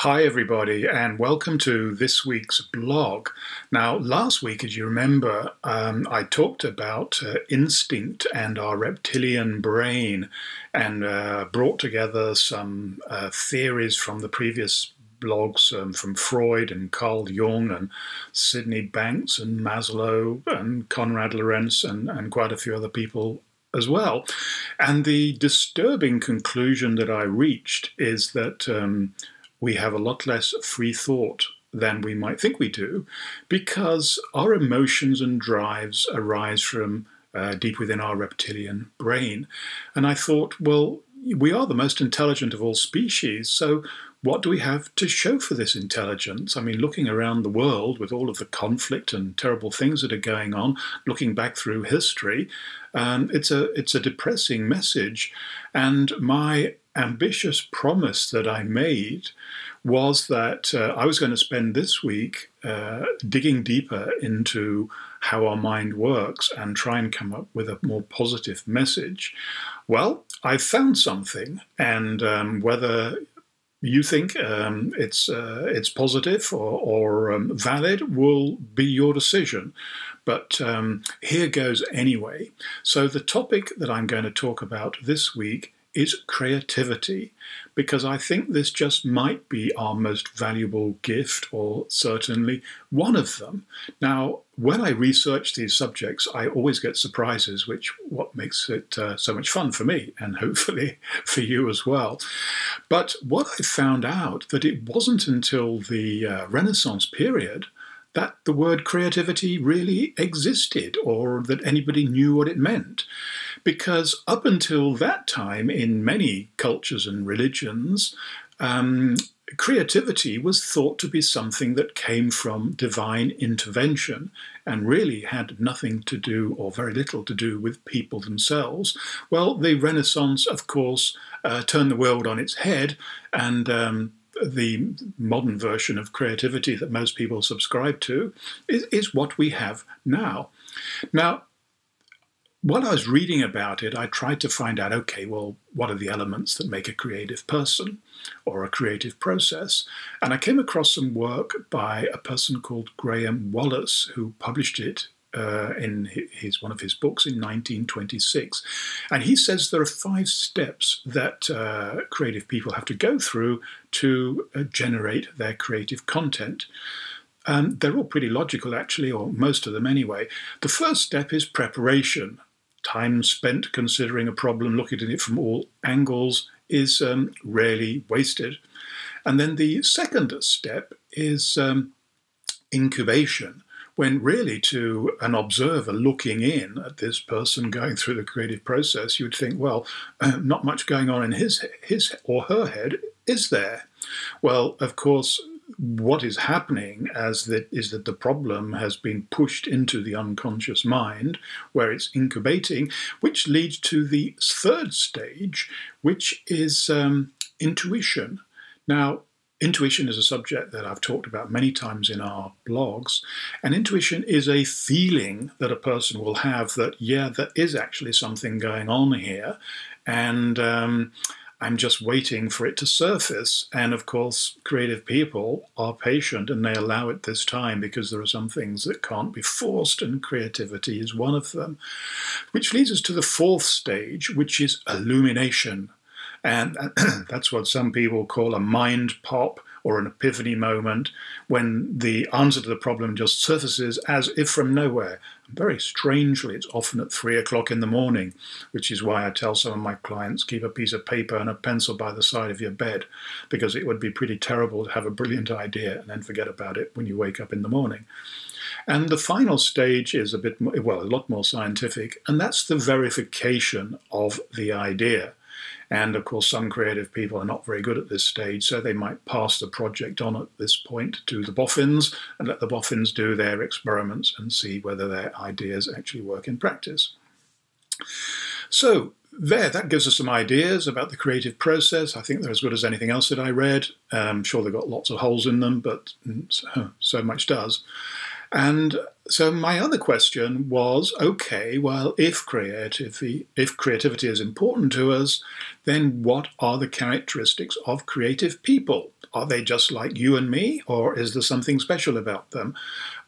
Hi, everybody, and welcome to this week's blog. Now, last week, as you remember, I talked about instinct and our reptilian brain and brought together some theories from the previous blogs from Freud and Carl Jung and Sydney Banks and Maslow and Konrad Lorenz and quite a few other people as well. And the disturbing conclusion that I reached is that we have a lot less free thought than we might think we do, because our emotions and drives arise from deep within our reptilian brain. And I thought, well, we are the most intelligent of all species, so what do we have to show for this intelligence? I mean, looking around the world with all of the conflict and terrible things that are going on, looking back through history, it's a depressing message. And my ambitious promise that I made was that I was going to spend this week digging deeper into how our mind works and try and come up with a more positive message. Well, I found something, and whether you think it's positive or valid will be your decision. But here goes anyway. So the topic that I'm going to talk about this week is creativity, because I think this just might be our most valuable gift, or certainly one of them. Now, when I research these subjects, I always get surprises, which what makes it so much fun for me, and hopefully for you as well. But what I found out that it wasn't until the Renaissance period that the word creativity really existed, or that anybody knew what it meant. Because up until that time, in many cultures and religions, creativity was thought to be something that came from divine intervention and really had nothing to do, or very little to do, with people themselves. Well, the Renaissance, of course, turned the world on its head, and the modern version of creativity that most people subscribe to is what we have now. Now, while I was reading about it, I tried to find out, okay, well, what are the elements that make a creative person or a creative process? And I came across some work by a person called Graham Wallace, who published it in one of his books in 1926. And he says there are 5 steps that creative people have to go through to generate their creative content. They're all pretty logical, actually, or most of them anyway. The first step is preparation. Time spent considering a problem, looking at it from all angles, is rarely wasted. And then the second step is incubation, when really to an observer looking in at this person going through the creative process, you would think, well, not much going on in his or her head, is there? Well, of course, what is happening is that the problem has been pushed into the unconscious mind, where it's incubating, which leads to the third stage, which is intuition. Now, intuition is a subject that I've talked about many times in our blogs, and intuition is a feeling that a person will have that, yeah, there is actually something going on here, and I'm just waiting for it to surface. And of course, creative people are patient and they allow it this time, because there are some things that can't be forced, and creativity is one of them. Which leads us to the 4th stage, which is illumination. And that's what some people call a mind pop, or an epiphany moment, when the answer to the problem just surfaces as if from nowhere. Very strangely, it's often at 3 o'clock in the morning, which is why I tell some of my clients, keep a piece of paper and a pencil by the side of your bed, because it would be pretty terrible to have a brilliant idea and then forget about it when you wake up in the morning. And the final stage is a lot more scientific, and that's the verification of the idea. And of course, some creative people are not very good at this stage, so they might pass the project on at this point to the boffins and let the boffins do their experiments and see whether their ideas actually work in practice. So that gives us some ideas about the creative process. I think they're as good as anything else that I read. I'm sure they've got lots of holes in them, but so much does. And So my other question was, okay, well, if creativity is important to us, then what are the characteristics of creative people? Are they just like you and me, or is there something special about them?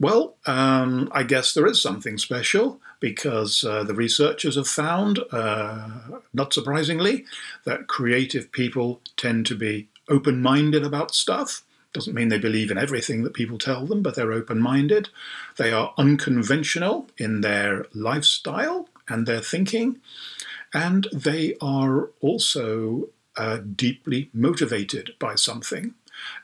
Well, I guess there is something special because the researchers have found, not surprisingly, that creative people tend to be open-minded about stuff. Doesn't mean they believe in everything that people tell them, but they're open-minded. They are unconventional in their lifestyle and their thinking, and they are also deeply motivated by something.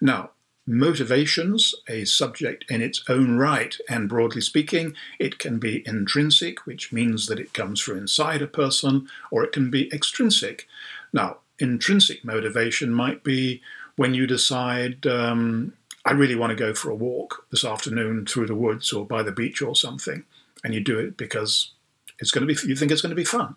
Now, motivation's a subject in its own right, and broadly speaking, it can be intrinsic, which means that it comes from inside a person, or it can be extrinsic. Now, intrinsic motivation might be when you decide, I really want to go for a walk this afternoon through the woods or by the beach or something, and you do it because you think it's going to be fun.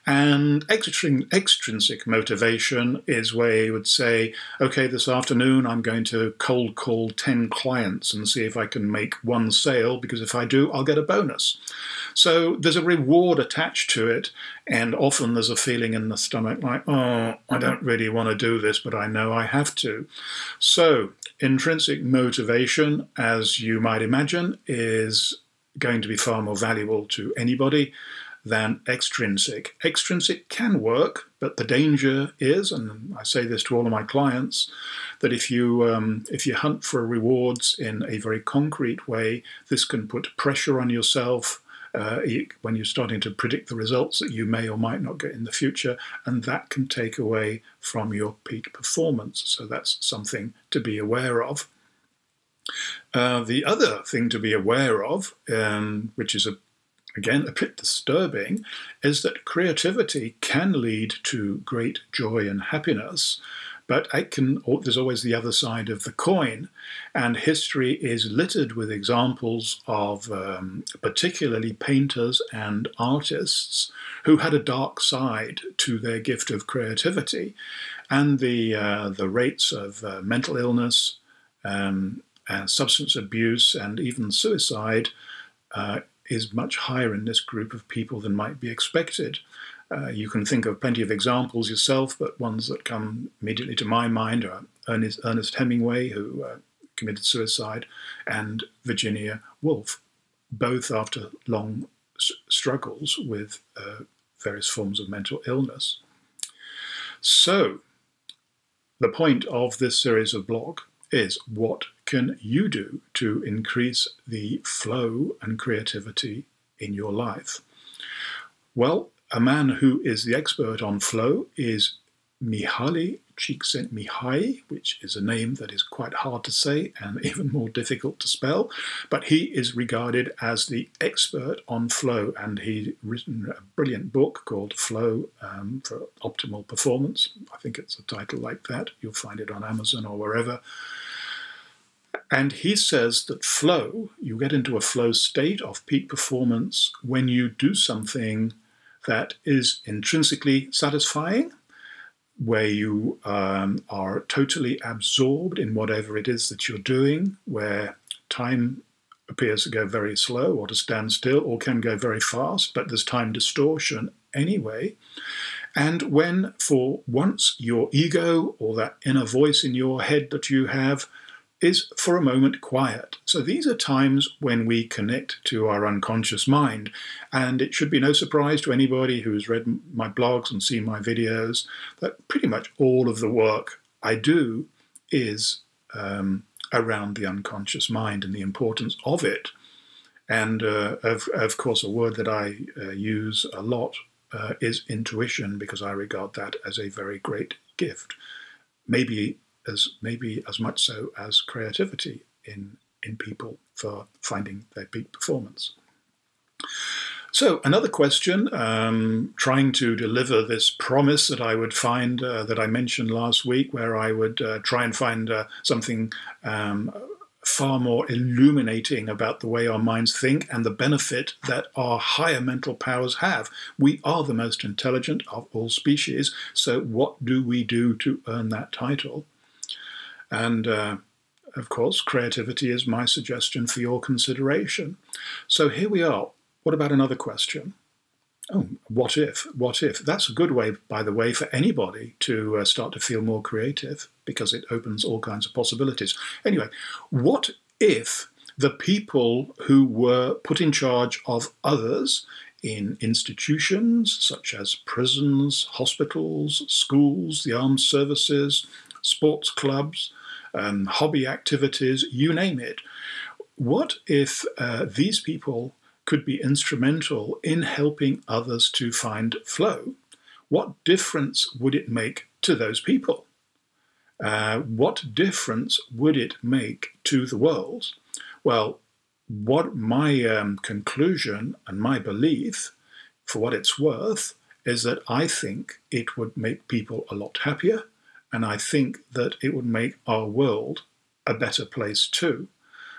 And extrinsic motivation is where you would say, okay, this afternoon I'm going to cold call 10 clients and see if I can make one sale, because if I do, I'll get a bonus. So there's a reward attached to it, and often there's a feeling in the stomach like, oh, I don't really want to do this, but I know I have to. So intrinsic motivation, as you might imagine, is going to be far more valuable to anybody than extrinsic. Extrinsic can work, but the danger is, and I say this to all of my clients, that if you hunt for rewards in a very concrete way, this can put pressure on yourself when you're starting to predict the results that you may or might not get in the future, and that can take away from your peak performance. So that's something to be aware of. The other thing to be aware of, which is again a bit disturbing, is that creativity can lead to great joy and happiness, but there's always the other side of the coin, and history is littered with examples of particularly painters and artists who had a dark side to their gift of creativity, and the rates of mental illness, and substance abuse, and even suicide is much higher in this group of people than might be expected. You can think of plenty of examples yourself, but ones that come immediately to my mind are Ernest Hemingway, who committed suicide, and Virginia Woolf, both after long struggles with various forms of mental illness. So, the point of this series of blog is, what can you do to increase the flow and creativity in your life? Well, a man who is the expert on flow is Mihaly Csikszentmihalyi, which is a name that is quite hard to say and even more difficult to spell, but he is regarded as the expert on flow, and he's written a brilliant book called Flow for Optimal Performance. I think it's a title like that. You'll find it on Amazon or wherever. And he says that flow, you get into a flow state of peak performance when you do something that is intrinsically satisfying, where you are totally absorbed in whatever it is that you're doing, where time appears to go very slow or to stand still, or can go very fast, but there's time distortion anyway. And when for once your ego, or that inner voice in your head that you have, is for a moment quiet. So these are times when we connect to our unconscious mind, and it should be no surprise to anybody who's read my blogs and seen my videos that pretty much all of the work I do is around the unconscious mind and the importance of it. And of course, a word that I use a lot is intuition, because I regard that as a very great gift. Maybe as much so as creativity in people for finding their peak performance. So another question, trying to deliver this promise that I would find, that I mentioned last week, where I would try and find something far more illuminating about the way our minds think and the benefit that our higher mental powers have. We are the most intelligent of all species, so what do we do to earn that title? And of course, creativity is my suggestion for your consideration. So here we are. What about another question? Oh, what if? What if? That's a good way, by the way, for anybody to start to feel more creative, because it opens all kinds of possibilities. Anyway, what if the people who were put in charge of others in institutions such as prisons, hospitals, schools, the armed services, sports clubs, hobby activities, you name it, what if these people could be instrumental in helping others to find flow? What difference would it make to those people? What difference would it make to the world? Well, what my conclusion and my belief, for what it's worth, is that I think it would make people a lot happier, and I think that it would make our world a better place too.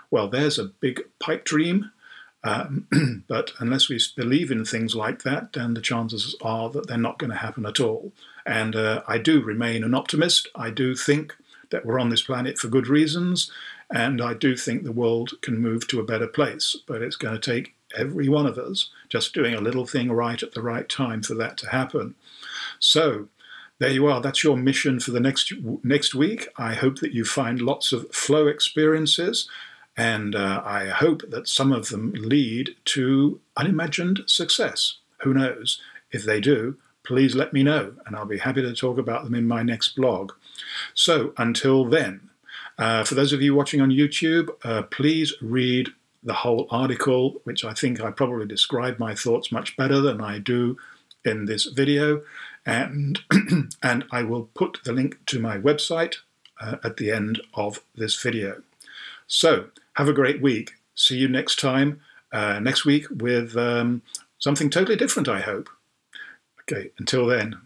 Well, there's a big pipe dream. But unless we believe in things like that, then the chances are that they're not going to happen at all. And I do remain an optimist. I do think that we're on this planet for good reasons, and I do think the world can move to a better place. But it's going to take every one of us just doing a little thing right at the right time for that to happen. So there you are. That's your mission for the next week. I hope that you find lots of flow experiences. And I hope that some of them lead to unimagined success. Who knows? If they do, please let me know, and I'll be happy to talk about them in my next blog. So until then, for those of you watching on YouTube, please read the whole article, which I think I probably describe my thoughts much better than I do in this video. And, and I will put the link to my website at the end of this video. So, have a great week. See you next time, next week with something totally different, I hope. Okay, until then,